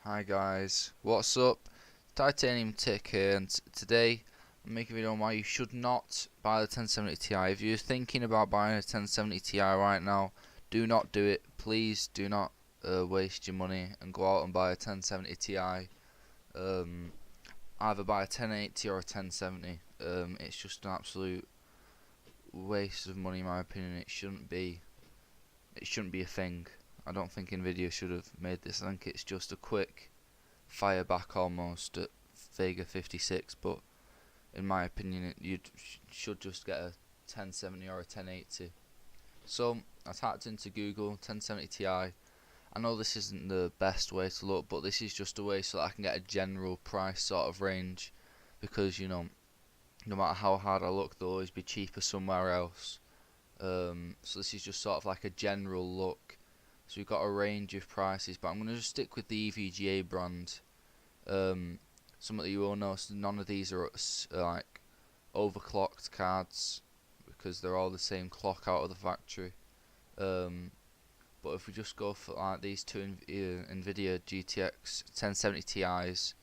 Hi guys, what's up? Titanium Tick here, and today I'm making a video on why you should not buy the 1070 Ti. If you're thinking about buying a 1070 Ti right now, do not do it. Please do not waste your money and go out and buy a 1070 Ti. Either buy a 1080 or a 1070. It's just an absolute waste of money in my opinion. It shouldn't be. It shouldn't be a thing. I don't think Nvidia should have made this. I think it's just a quick fire back almost at Vega 56, but in my opinion you should just get a 1070 or a 1080. So I typed into Google 1070 Ti. I know this isn't the best way to look, but this is just a way so that I can get a general price sort of range, because you know, no matter how hard I look, they'll always be cheaper somewhere else. So this is just sort of like a general look. So we've got a range of prices, but I'm going to just stick with the EVGA brand. Some that you will notice, none of these are like overclocked cards, because they're all the same clock out of the factory. But if we just go for like these two Nvidia GTX 1070 Ti's,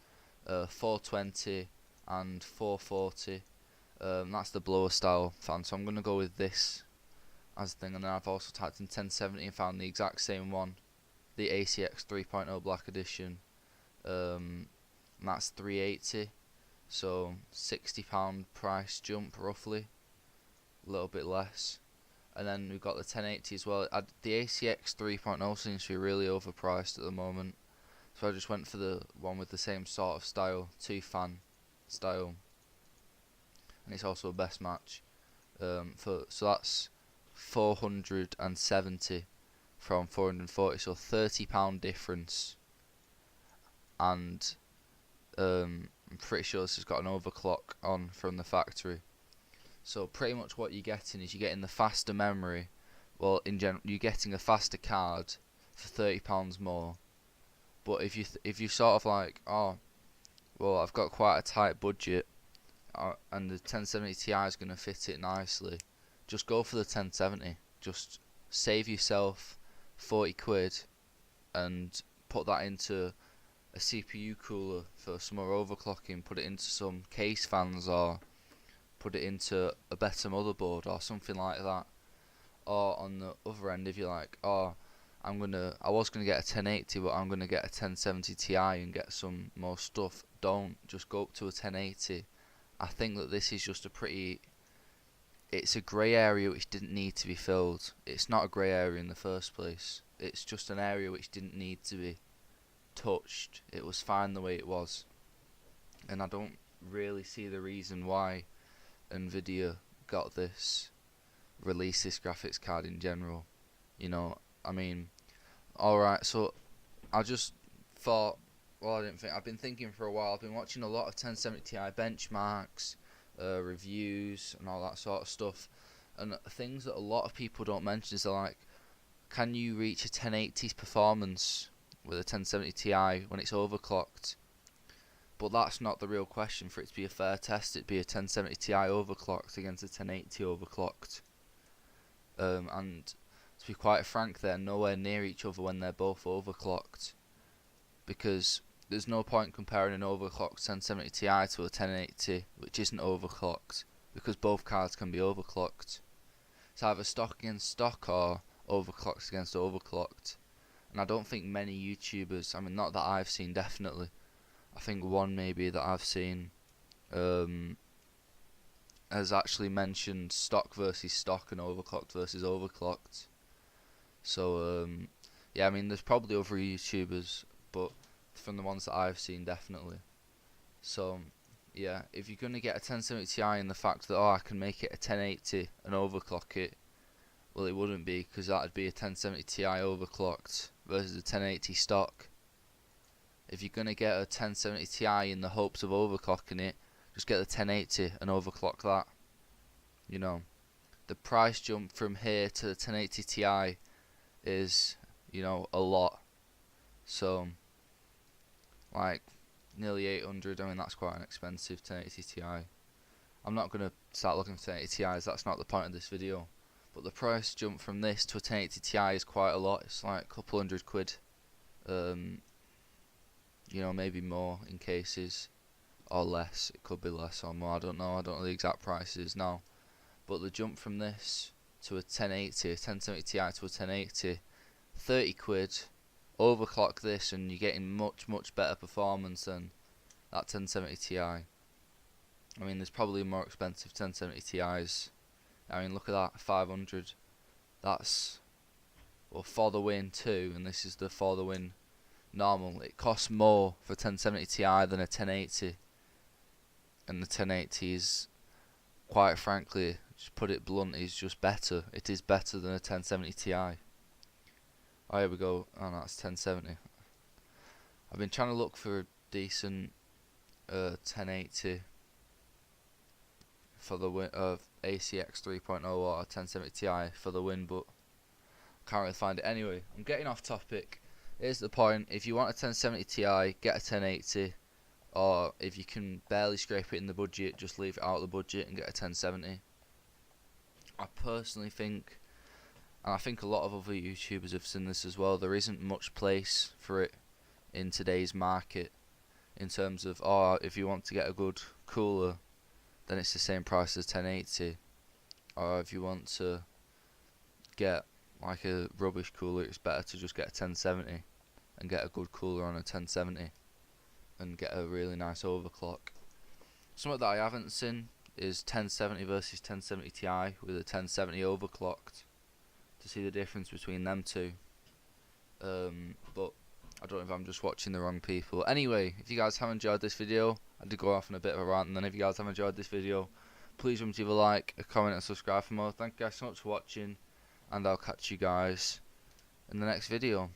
420 and 440, that's the blower style fan, so I'm going to go with this as the thing. And then I've also typed in 1070 and found the exact same one, the ACX 3.0 Black Edition, and that's 380, so £60 price jump roughly, a little bit less. And then we've got the 1080 as well. The ACX 3.0 seems to be really overpriced at the moment, so I just went for the one with the same sort of style, 2-fan style, and it's also a best match. So that's 470 from 440, so £30 difference. And I'm pretty sure this has got an overclock on from the factory. So pretty much what you're getting is you're getting the faster memory. Well, in general, you're getting a faster card for £30 more. But if you sort of like, oh, well, I've got quite a tight budget, and the 1070 Ti is going to fit it nicely, just go for the 1070. Just save yourself 40 quid and put that into a CPU cooler for some more overclocking. Put it into some case fans, or put it into a better motherboard or something like that. Or on the other end, if you're like, oh, I was gonna get a 1080, but I'm gonna get a 1070 Ti and get some more stuff. Don't, just go up to a 1080. I think that this is just it's a grey area which didn't need to be filled. It's not a grey area in the first place. It's just an area which didn't need to be touched. It was fine the way it was, and I don't really see the reason why Nvidia released this graphics card in general. You know, I mean, alright, so I just thought, well, I've been thinking for a while. I've been watching a lot of 1070 Ti benchmarks, reviews and all that sort of stuff, and things that a lot of people don't mention is they're like, can you reach a 1080's performance with a 1070 Ti when it's overclocked? But that's not the real question. For it to be a fair test, it'd be a 1070 Ti overclocked against a 1080 overclocked, and to be quite frank, they're nowhere near each other when they're both overclocked, because there's no point comparing an overclocked 1070 Ti to a 1080 which isn't overclocked, because both cards can be overclocked. It's either stock against stock or overclocked against overclocked. And I don't think many YouTubers, I mean, not that I've seen, definitely, I think one maybe that I've seen, has actually mentioned stock versus stock and overclocked versus overclocked. So yeah, I mean, there's probably other YouTubers, but from the ones that I've seen, definitely. So yeah, if you're gonna get a 1070 Ti and the fact that, oh, I can make it a 1080 and overclock it, well, it wouldn't be, because that'd be a 1070 Ti overclocked versus a 1080 stock. If you're gonna get a 1070 Ti in the hopes of overclocking it, just get the 1080 and overclock that. You know, the price jump from here to the 1080 Ti is, you know, a lot. So like nearly 800. I mean, that's quite an expensive 1080 Ti. I'm not gonna start looking for 1080 Ti's. That's not the point of this video. But the price jump from this to a 1080 Ti is quite a lot. It's like a couple hundred quid. you know, maybe more in cases, or less. It could be less or more, I don't know the exact prices now. But the jump from this to a 1080, a 1070 Ti to a 1080, 30 quid, overclock this and you're getting much better performance than that 1070 Ti. I mean, there's probably more expensive 1070 Ti's. I mean, look at that, 500. That's, well, for the win too, and this is the for the win normal. It costs more for 1070 Ti than a 1080, and the 1080 is, quite frankly, just put it blunt, is just better. It is better than a 1070 Ti. Oh, here we go. Oh, no, that's 1070. I've been trying to look for a decent 1080 for the win of ACX 3.0 or 1070 Ti for the win, but can't really find it. Anyway, I'm getting off topic. Here's the point: if you want a 1070 Ti, get a 1080, or if you can barely scrape it in the budget, just leave it out of the budget and get a 1070. I personally think, and I think a lot of other YouTubers have seen this as well, there isn't much place for it in today's market, in terms of, oh, if you want to get a good cooler, then it's the same price as 1080, or if you want to get like a rubbish cooler, it's better to just get a 1070 and get a good cooler on a 1070 and get a really nice overclock. Something that I haven't seen is 1070 versus 1070 Ti with a 1070 overclocked, to see the difference between them two. But I don't know if I'm just watching the wrong people. Anyway, if you guys have enjoyed this video, I did go off on a bit of a rant, and then if you guys have enjoyed this video, please remember to leave a like, a comment and subscribe for more. Thank you guys so much for watching, and I'll catch you guys in the next video.